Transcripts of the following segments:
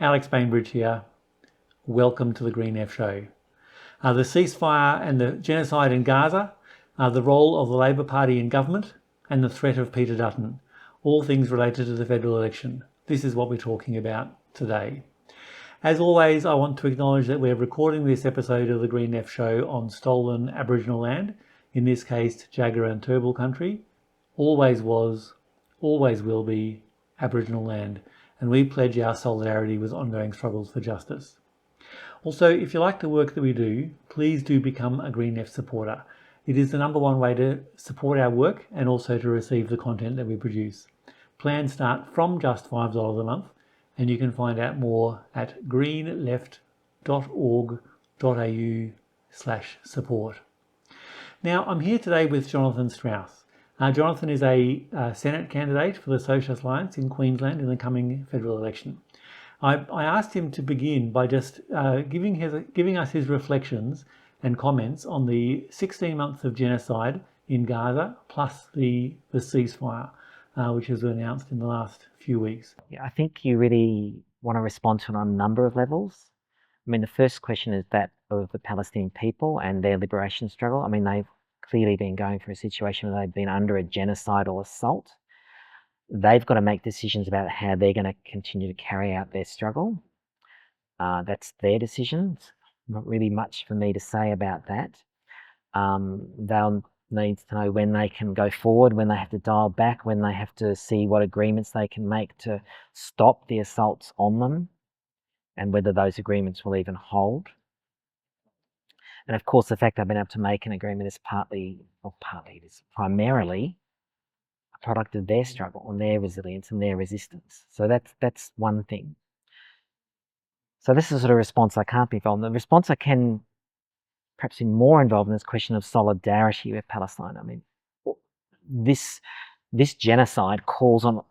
Alex Bainbridge here. Welcome to the Green F Show. The ceasefire and the genocide in Gaza, the role of the Labor Party in government, and the threat of Peter Dutton. All things related to the federal election. This is what we're talking about today. As always, I want to acknowledge that we're recording this episode of the Green F Show on stolen Aboriginal land, in this case Jagera and Turrbal country. Always was, always will be Aboriginal land, and we pledge our solidarity with ongoing struggles for justice. Also, if you like the work that we do, please do become a Green F supporter. It is the number one way to support our work and also to receive the content that we produce. Plans start from just $5 a month, and you can find out more at greenleft.org.au/support. Now, I'm here today with Jonathan Strauss. Jonathan is a Senate candidate for the Socialist Alliance in Queensland in the coming federal election. I asked him to begin by just giving us his reflections and comments on the 16 months of genocide in Gaza, plus the ceasefire, which was announced in the last few weeks. Yeah, I think you really want to respond to it on a number of levels. I mean, the first question is that of the Palestinian people and their liberation struggle. I mean, they've clearly been going for a situation where they've been under a genocidal assault. They've got to make decisions about how they're going to continue to carry out their struggle. That's their decisions. Not really much for me to say about that. They'll need to know when they can go forward, when they have to dial back, when they have to see what agreements they can make to stop the assaults on them, and whether those agreements will even hold. And of course, the fact they've been able to make an agreement is it is primarily a product of their struggle and their resilience and their resistance. So that's one thing. So this is sort of response I can't be involved in. The response I can perhaps be more involved in this question of solidarity with Palestine. I mean, this genocide calls on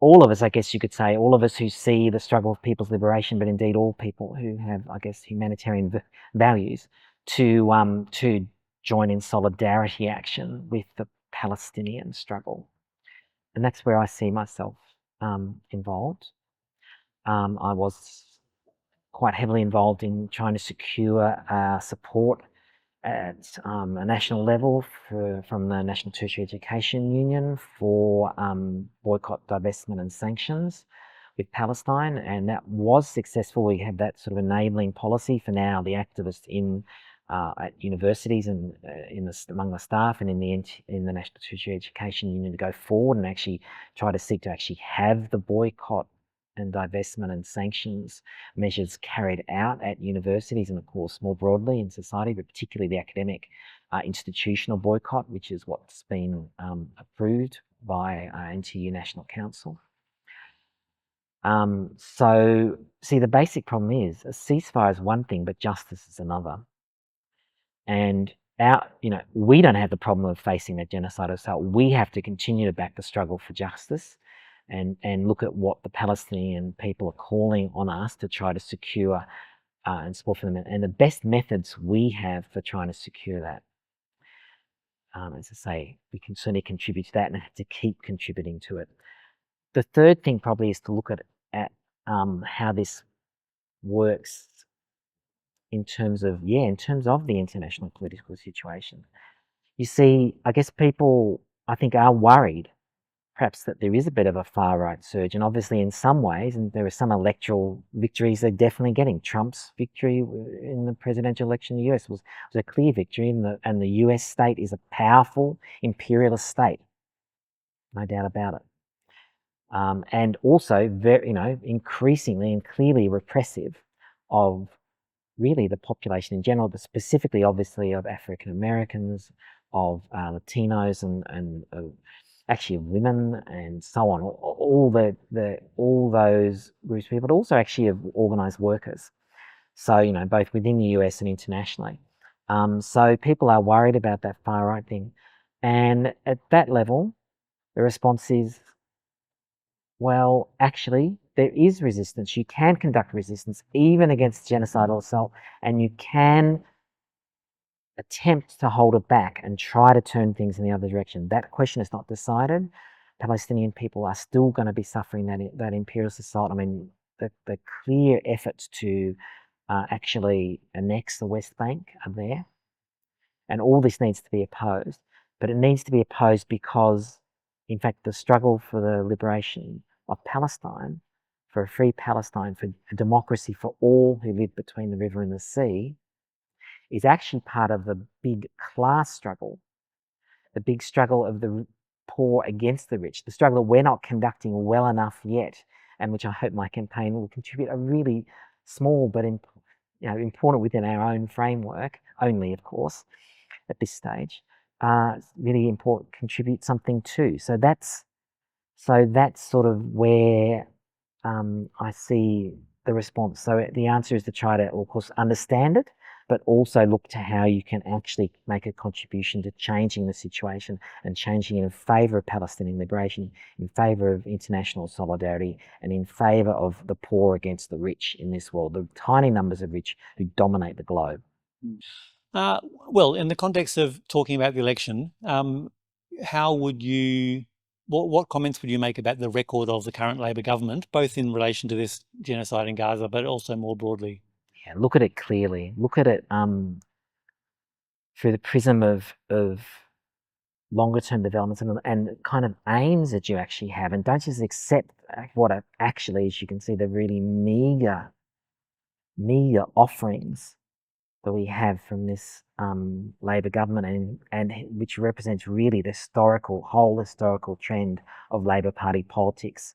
all of us, I guess you could say, all of us who see the struggle of people's liberation, but indeed all people who have, I guess, humanitarian values, to join in solidarity action with the Palestinian struggle. And that's where I see myself involved. I was quite heavily involved in trying to secure support at a national level from the National Tertiary Education Union for boycott, divestment and sanctions with Palestine, and that was successful. We have that sort of enabling policy for now the activists at universities and among the staff and in the National Tertiary Education Union to go forward and actually try to seek to actually have the boycott and divestment and sanctions measures carried out at universities and of course more broadly in society, but particularly the academic institutional boycott, which is what's been approved by NTU National Council. So see, the basic problem is a ceasefire is one thing, but justice is another. And we don't have the problem of facing that genocide assault. We have to continue to back the struggle for justice and look at what the Palestinian people are calling on us to try to secure and support for them. And the best methods we have for trying to secure that, as I say, we can certainly contribute to that and have to keep contributing to it. The third thing probably is to look at how this works in terms of the international political situation. You see, I guess people, I think, are worried perhaps that there is a bit of a far-right surge, and obviously in some ways, and there are some electoral victories they're definitely getting. Trump's victory in the presidential election in the US was a clear victory, and the US state is a powerful imperialist state, no doubt about it. And also very, increasingly and clearly repressive of really the population in general, but specifically, obviously, of African Americans, of Latinos, and actually of women and so on. All those groups of people, but also actually of organised workers. So both within the US and internationally. So people are worried about that far right thing, and at that level, the response is, well, actually, there is resistance. You can conduct resistance even against genocidal assault, and you can attempt to hold it back and try to turn things in the other direction. That question is not decided. Palestinian people are still going to be suffering that imperialist assault. I mean, the clear efforts to actually annex the West Bank are there. And all this needs to be opposed. But it needs to be opposed because, in fact, the struggle for the liberation of Palestine, for a free Palestine, for democracy for all who live between the river and the sea, is actually part of the big class struggle, the big struggle of the poor against the rich, the struggle that we're not conducting well enough yet, and which I hope my campaign will contribute a really small but important within our own framework, only of course, at this stage, really important, contribute something too. So that's sort of where I see the response. So the answer is to try to, of course, understand it, but also look to how you can actually make a contribution to changing the situation and changing it in favour of Palestinian liberation, in favour of international solidarity, and in favour of the poor against the rich in this world, the tiny numbers of rich who dominate the globe. Well, in the context of talking about the election, how would you, what comments would you make about the record of the current Labor government, both in relation to this genocide in Gaza, but also more broadly? Yeah, look at it clearly. Look at it through the prism of longer term developments and kind of aims that you actually have, and don't just accept what it actually is. You can see the really meager offerings that we have from this Labor government, and which represents really the whole historical trend of Labor Party politics,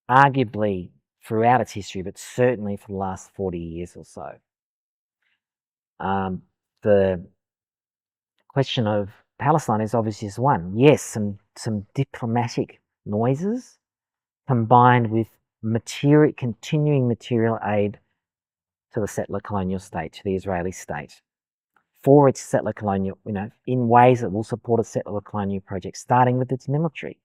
arguably throughout its history, but certainly for the last 40 years or so. The question of Palestine is obviously just one. Yes, some diplomatic noises combined with continuing material aid to the settler colonial state, to the Israeli state, for its settler colonial, in ways that will support a settler colonial project, starting with its military.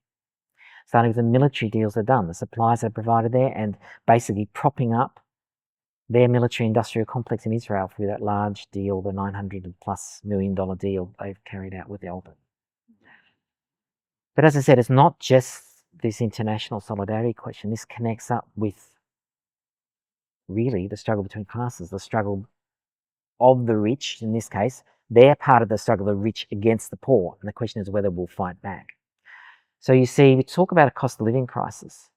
Starting with the military deals are done, the supplies are provided there, and basically propping up their military industrial complex in Israel through that large deal, the $900+ million deal they've carried out with Elbit. But as I said, it's not just this international solidarity question. This connects up with really the struggle between classes, the struggle of the rich, in this case. They're part of the struggle of the rich against the poor, and the question is whether we'll fight back. So you see, we talk about a cost of living crisis,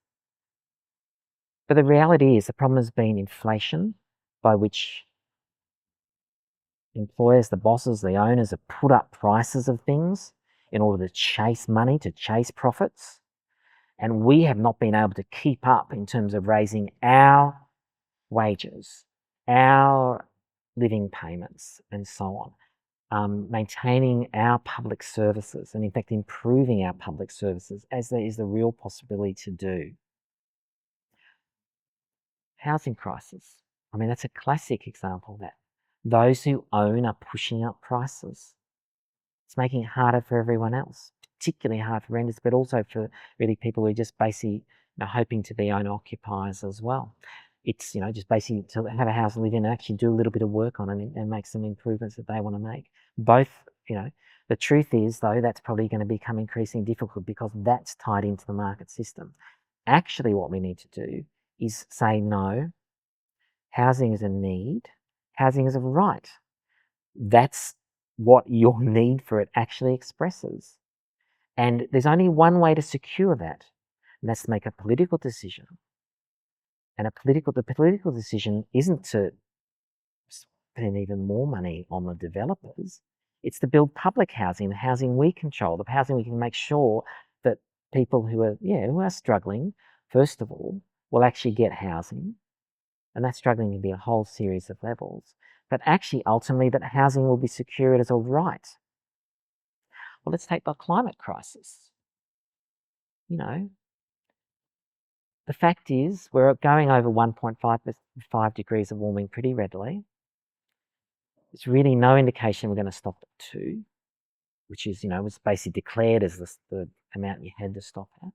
but the reality is the problem has been inflation, by which employers, the bosses, the owners have put up prices of things in order to chase money, to chase profits, and we have not been able to keep up in terms of raising our wages, our living payments, and so on, maintaining our public services, and in fact improving our public services, as there is the real possibility to do. Housing crisis. I mean, that's a classic example of that. Those who own are pushing up prices. It's making it harder for everyone else, particularly hard for renters, but also for really people who are just basically hoping to be owner occupiers as well. It's just basically to have a house to live in and actually do a little bit of work on it and make some improvements that they want to make. Both, the truth is though, that's probably going to become increasingly difficult because that's tied into the market system. Actually, what we need to do is say no. Housing is a need. Housing is a right. That's what your need for it actually expresses. And there's only one way to secure that, and that's to make a political decision. And the political decision isn't to spend even more money on the developers. It's to build public housing, the housing we control, the housing we can make sure that people who are struggling, first of all, will actually get housing. And that struggling can be a whole series of levels. But actually, ultimately, that housing will be secured as a right. Well, let's take the climate crisis. The fact is, we're going over 1.5 degrees of warming pretty readily. There's really no indication we're going to stop at 2, which is, was basically declared as the amount you had to stop at.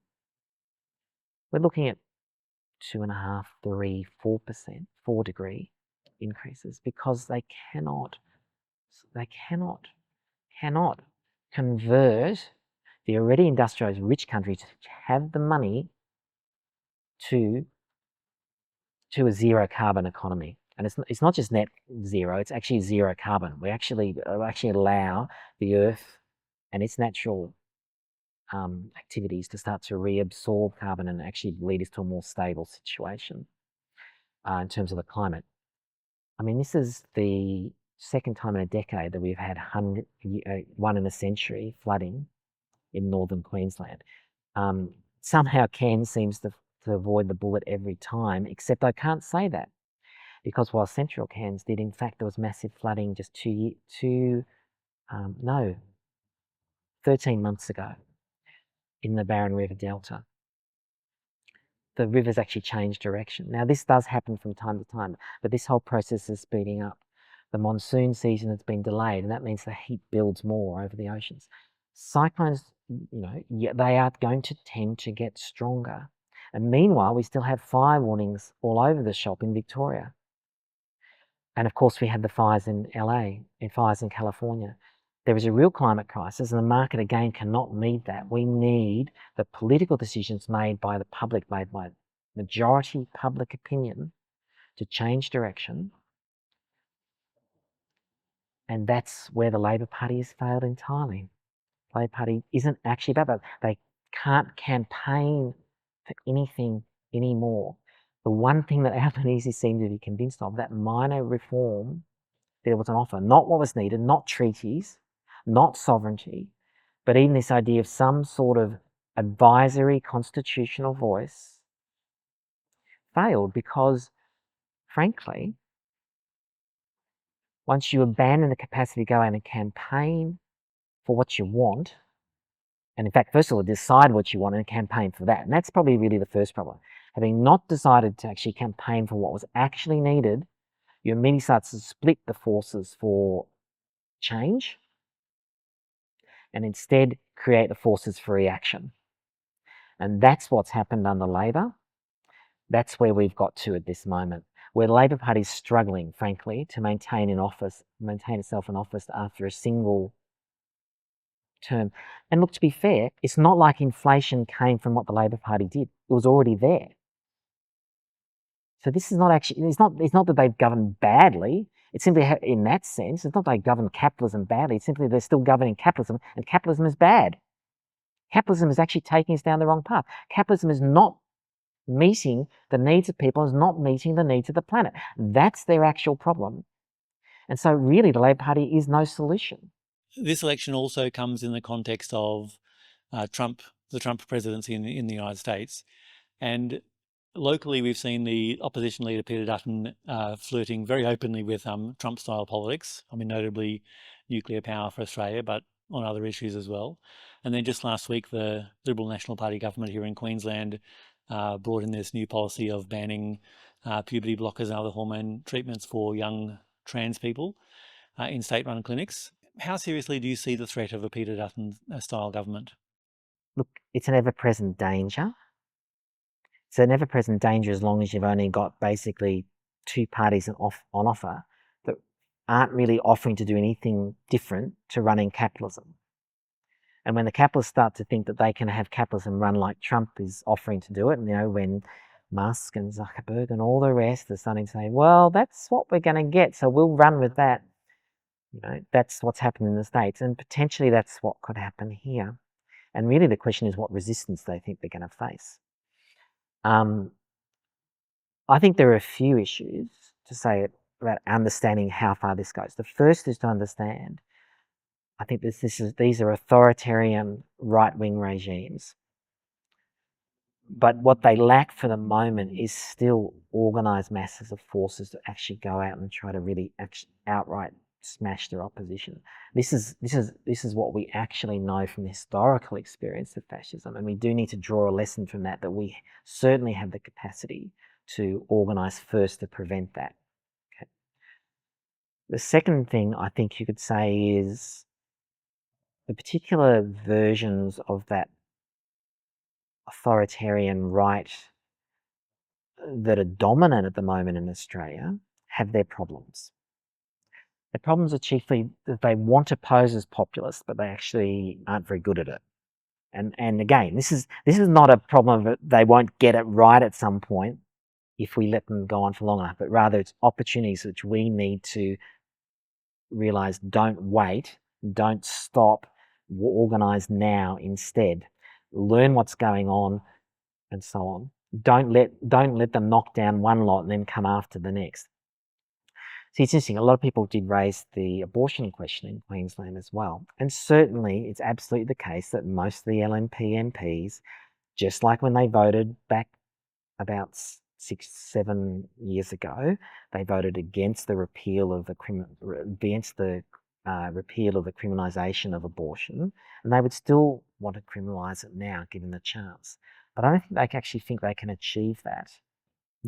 We're looking at 2.5, 3, 4%, 4-degree increases because they cannot convert the already industrialized rich countries to have the money to to a zero carbon economy. And it's not just net zero, it's actually zero carbon. We actually allow the earth and its natural activities to start to reabsorb carbon and actually lead us to a more stable situation in terms of the climate. I mean, this is the second time in a decade that we've had one in a century flooding in northern Queensland. Somehow Cairns seems to avoid the bullet every time, except I can't say that, because while central Cairns did, in fact, there was massive flooding just 13 months ago in the Barron River Delta. The river's actually changed direction. Now, this does happen from time to time, but this whole process is speeding up. The monsoon season has been delayed, and that means the heat builds more over the oceans. Cyclones, they are going to tend to get stronger. And meanwhile, we still have fire warnings all over the shop in Victoria. And of course, we had the fires in LA and fires in California. There is a real climate crisis, and the market again cannot meet that. We need the political decisions made by the public, made by majority public opinion, to change direction. And that's where the Labor Party has failed entirely. The Labor Party isn't actually about that. They can't campaign for anything anymore. The one thing that Albanese seemed to be convinced of, that minor reform, there was an offer, not what was needed, not treaties, not sovereignty, but even this idea of some sort of advisory constitutional voice, failed because, frankly, once you abandon the capacity to go out and campaign for what you want, and in fact, first of all, decide what you want and campaign for that, and that's probably really the first problem. Having not decided to actually campaign for what was actually needed, you immediately start to split the forces for change and instead create the forces for reaction. And that's what's happened under Labor. That's where we've got to at this moment, where the Labor Party is struggling, frankly, to maintain itself in office after a single term. And look, to be fair, it's not like inflation came from what the Labor Party did. It was already there. So this is not actually, it's not that they've governed badly. It's simply, in that sense, it's not they govern capitalism badly. It's simply they're still governing capitalism, and capitalism is bad. Capitalism is actually taking us down the wrong path. Capitalism is not meeting the needs of people, is not meeting the needs of the planet. That's their actual problem. And so really the Labor Party is no solution. This election also comes in the context of the Trump presidency in the United States. And locally, we've seen the opposition leader, Peter Dutton, flirting very openly with Trump-style politics. I mean, notably nuclear power for Australia, but on other issues as well. And then just last week, the Liberal National Party government here in Queensland brought in this new policy of banning puberty blockers and other hormone treatments for young trans people in state-run clinics. How seriously do you see the threat of a Peter Dutton-style government? Look, it's an ever-present danger. It's an ever-present danger as long as you've only got basically two parties on offer that aren't really offering to do anything different to running capitalism. And when the capitalists start to think that they can have capitalism run like Trump is offering to do it, and when Musk and Zuckerberg and all the rest are starting to say, well, that's what we're going to get, so we'll run with that. That's what's happened in the States, and potentially that's what could happen here. And really the question is what resistance they think they're going to face. I think there are a few issues to say about understanding how far this goes. The first is to understand, I think these are authoritarian right-wing regimes. But what they lack for the moment is still organised masses of forces to actually go out and try to really outright smash their opposition. This is what we actually know from the historical experience of fascism, and we do need to draw a lesson from that we certainly have the capacity to organise first to prevent that. Okay. The second thing I think you could say is the particular versions of that authoritarian right that are dominant at the moment in Australia have their problems. The problems are chiefly that they want to pose as populist, but they actually aren't very good at it. And again, this is not a problem that they won't get it right at some point. if we let them go on for long enough, but rather it's opportunities which we need to realise don't wait, don't stop, organise now instead. Learn what's going on and so on. Don't let them knock down one lot and then come after the next. See, it's interesting. A lot of people did raise the abortion question in Queensland as well. And certainly it's absolutely the case that most of the LNP MPs, just like when they voted back about 6-7 years ago, they voted against the repeal of the criminalisation of abortion, and they would still want to criminalise it now, given the chance. But I don't think they actually think they can achieve that.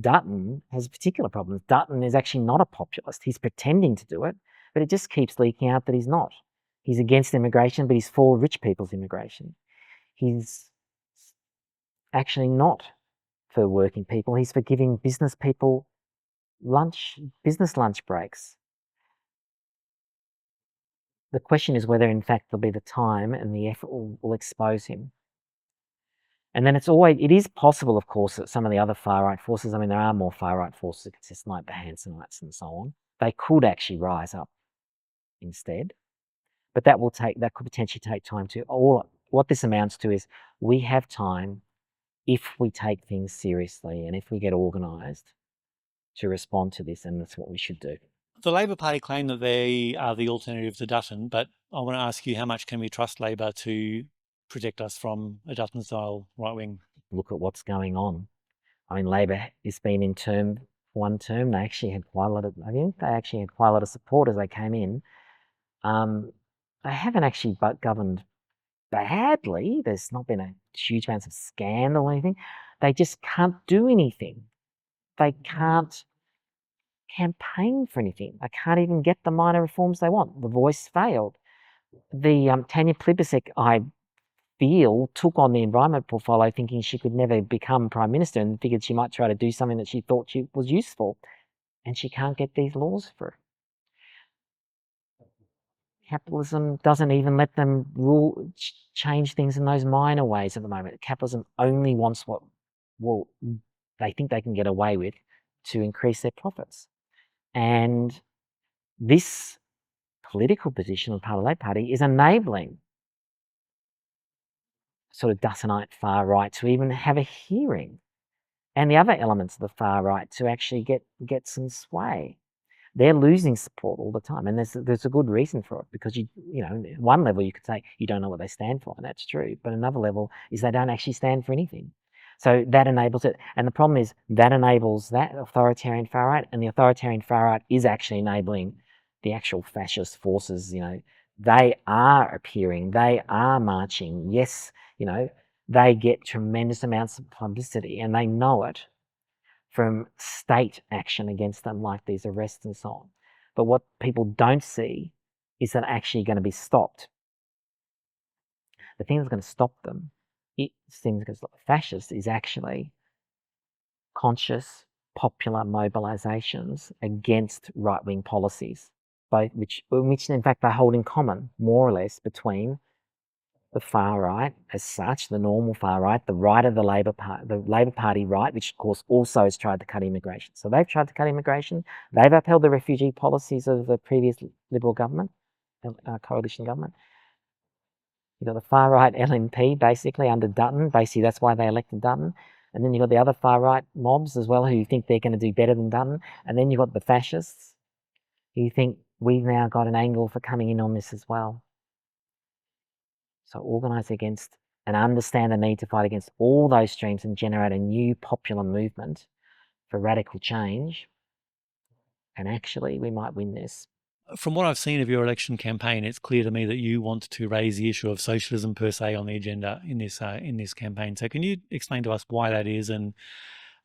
Dutton has particular problems. Dutton is actually not a populist. He's pretending to do it, but it just keeps leaking out that he's not. He's against immigration, but he's for rich people's immigration. He's actually not for working people. He's for giving business people business lunch breaks. The question is whether, in fact, there'll be the time and the effort will expose him. And then it is possible, of course, that some of the other far-right forces, I mean, there are more far-right forces consistent like the Hansonites and so on, they could actually rise up instead. But that could potentially take time too. What this amounts to is we have time if we take things seriously and if we get organised to respond to this, and that's what we should do. The Labor Party claim that they are the alternative to Dutton, but I want to ask you, how much can we trust Labor to protect us from a Dutton-style right wing? Look at what's going on. I mean, Labor has been in one term. They actually had quite a lot of support as they came in. They haven't actually governed badly. There's not been a huge amount of scandal or anything. They just can't do anything. They can't campaign for anything. They can't even get the minor reforms they want. The Voice failed. The Tanya Plibersek, I feel, took on the environment portfolio thinking she could never become Prime Minister and figured she might try to do something that she thought was useful. And she can't get these laws through. Capitalism doesn't even let them change things in those minor ways at the moment. Capitalism only wants what they think they can get away with to increase their profits. And this political position on the part of the Labor Party is enabling sort of Duttonite far right to even have a hearing, and the other elements of the far right to actually get some sway. They're losing support all the time, and there's a good reason for it, because at one level you could say you don't know what they stand for, and that's true, but another level is they don't actually stand for anything. So that enables it, and the problem is that enables that authoritarian far right, and the authoritarian far right is actually enabling the actual fascist forces. They are appearing, they are marching. Yes, they get tremendous amounts of publicity, and they know it from state action against them, like these arrests and so on. But what people don't see is that actually going to be stopped. The thing that's going to stop them, fascists, is actually conscious, popular mobilisations against right-wing policies, which in fact they hold in common, more or less, between the far right as such, the normal far right, the right of the Labor Party right, which of course also has tried to cut immigration. So they've tried to cut immigration. They've upheld the refugee policies of the previous Liberal government, coalition government. You've got the far right LNP basically under Dutton. Basically that's why they elected Dutton. And then you've got the other far right mobs as well who think they're going to do better than Dutton. And then you've got the fascists who think we've now got an angle for coming in on this as well. So organise against and understand the need to fight against all those streams and generate a new popular movement for radical change. And actually, we might win this. From what I've seen of your election campaign, it's clear to me that you want to raise the issue of socialism per se on the agenda in this campaign. So can you explain to us why that is, and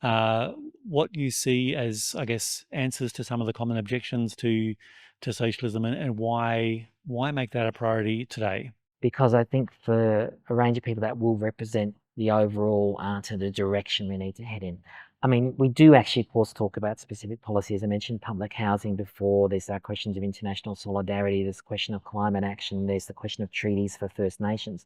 what you see as, I guess, answers to some of the common objections to socialism, and why make that a priority today? Because I think for a range of people that will represent the overall answer, the direction we need to head in. I mean, we do actually, of course, talk about specific policies. I mentioned public housing before. There's questions of international solidarity. There's the question of climate action. There's the question of treaties for First Nations.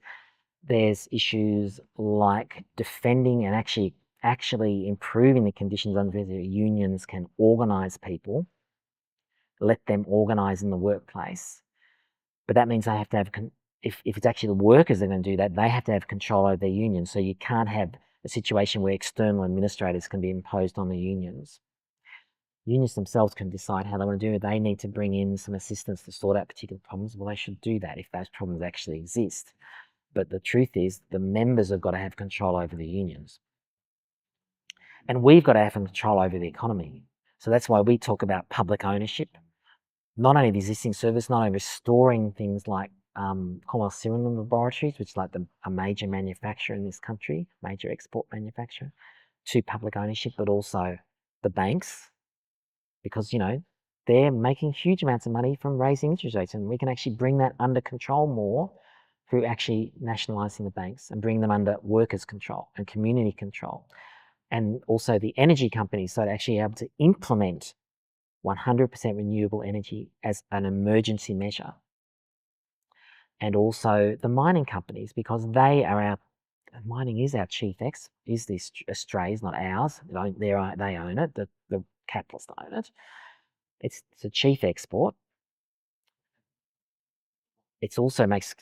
There's issues like defending and actually actually improving the conditions under which unions can organise people, let them organise in the workplace. But that means they have to have, if it's actually the workers that are going to do that, they have to have control over their unions. So you can't have a situation where external administrators can be imposed on the unions. Unions themselves can decide how they want to do it. They need to bring in some assistance to sort out particular problems. Well, they should do that if those problems actually exist. But the truth is, the members have got to have control over the unions. And we've got to have control over the economy. So that's why we talk about public ownership. Not only the existing service, not only restoring things like Commonwealth Serum Laboratories, which is like a major manufacturer in this country, major export manufacturer, to public ownership, but also the banks, because, you know, they're making huge amounts of money from raising interest rates, and we can actually bring that under control more through actually nationalising the banks and bring them under workers' control and community control. And also the energy companies, so to actually able to implement 100% renewable energy as an emergency measure. And also the mining companies, because they are mining is our chief is this Australia's, not ours. They own it, the capitalists own it. It's a chief export. It also makes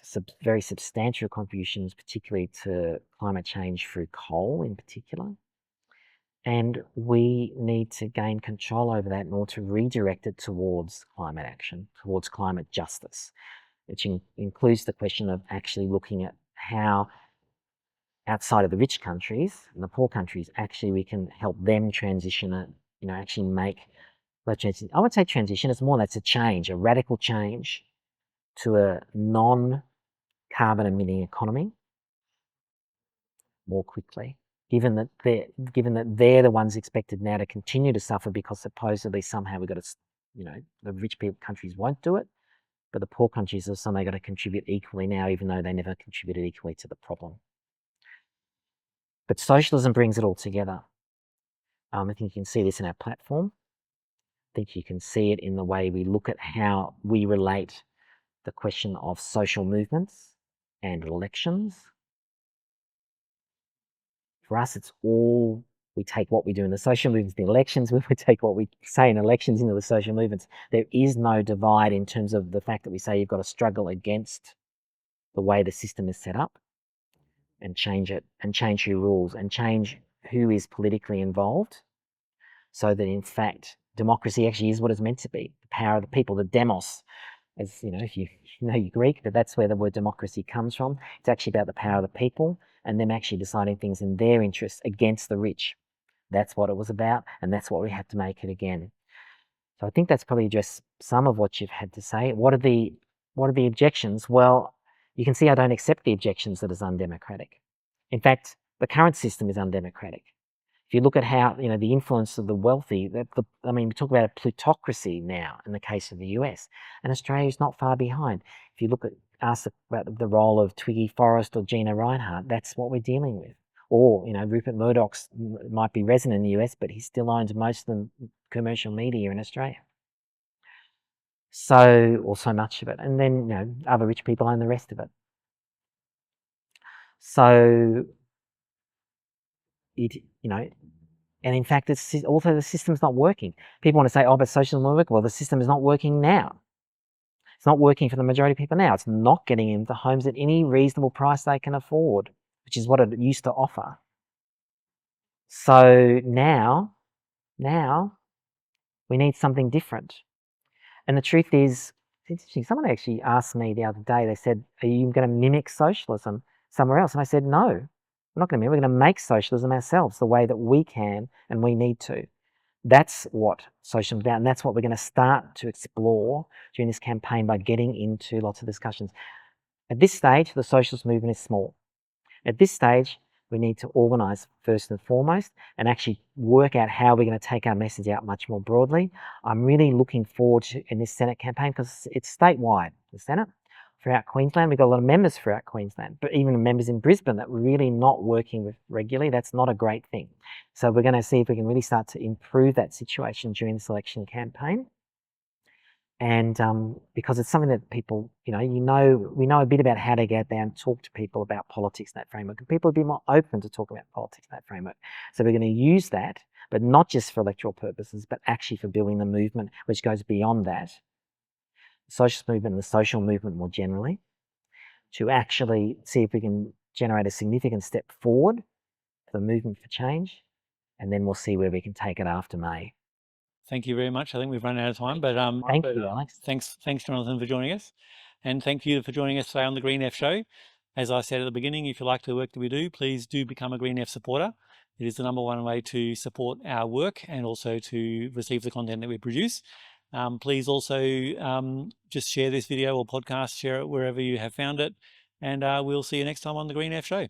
very substantial contributions, particularly to climate change through coal in particular. And we need to gain control over that in order to redirect it towards climate action, towards climate justice, which includes the question of actually looking at how outside of the rich countries and the poor countries, actually we can help them transition it, you know, actually make, I would say transition, it's more that's a change, a radical change to a non-carbon emitting economy more quickly. Given that they're the ones expected now to continue to suffer because supposedly somehow we've got to, you know, the rich people countries won't do it, but the poor countries have somehow got to contribute equally now, even though they never contributed equally to the problem. But socialism brings it all together. I think you can see this in our platform. I think you can see it in the way we look at how we relate the question of social movements and elections. For us, it's all, we take what we do in the social movements, the elections, we take what we say in elections into the social movements. There is no divide in terms of the fact that we say you've got to struggle against the way the system is set up and change it, and change your rules, and change who is politically involved, so that in fact democracy actually is what it's meant to be, the power of the people, the demos. As you know, if you know your Greek, but that's where the word democracy comes from. It's actually about the power of the people and them actually deciding things in their interests against the rich. That's what it was about, and that's what we have to make it again. So I think that's probably addressed some of what you've had to say. What are the objections? Well, you can see I don't accept the objections that it's undemocratic. In fact, the current system is undemocratic. If you look at how, you know, the influence of the wealthy, we talk about a plutocracy now in the case of the US, and Australia is not far behind. If you look at, ask about the role of Twiggy Forrest or Gina Reinhardt, that's what we're dealing with. Or, you know, Rupert Murdoch might be resident in the US, but he still owns most of the commercial media in Australia. So, or so much of it. And then, you know, other rich people own the rest of it. So, you know, and in fact, it's also the system's not working. People want to say, oh, but socialism won't work. Well, the system is not working now. It's not working for the majority of people now. It's not getting into homes at any reasonable price they can afford, which is what it used to offer. So now we need something different. And the truth is, it's interesting. Someone actually asked me the other day, they said, are you going to mimic socialism somewhere else? And I said, no, we're not going to mimic. We're going to make socialism ourselves the way that we can and we need to. That's what socialism is about, and that's what we're going to start to explore during this campaign by getting into lots of discussions. At this stage, the socialist movement is small. At this stage, we need to organise first and foremost and actually work out how we're going to take our message out much more broadly. I'm really looking forward to in this Senate campaign because it's statewide, the Senate. Throughout Queensland, we've got a lot of members throughout Queensland, but even members in Brisbane that we're really not working with regularly. That's not a great thing. So we're going to see if we can really start to improve that situation during this election campaign. And because it's something that people, we know a bit about how to get there and talk to people about politics in that framework. And people would be more open to talk about politics in that framework. So we're going to use that, but not just for electoral purposes, but actually for building the movement, which goes beyond that. The socialist movement and the social movement more generally, to actually see if we can generate a significant step forward for the movement for change. And then we'll see where we can take it after May. Thank you very much. I think we've run out of time, but Thank you, Alex. Thanks, Jonathan, for joining us, and thank you for joining us today on the Green F Show. As I said at the beginning, if you like the work that we do, please do become a Green F supporter. It is the #1 way to support our work and also to receive the content that we produce. Please also just share this video or podcast, share it wherever you have found it, and we'll see you next time on the Green F Show.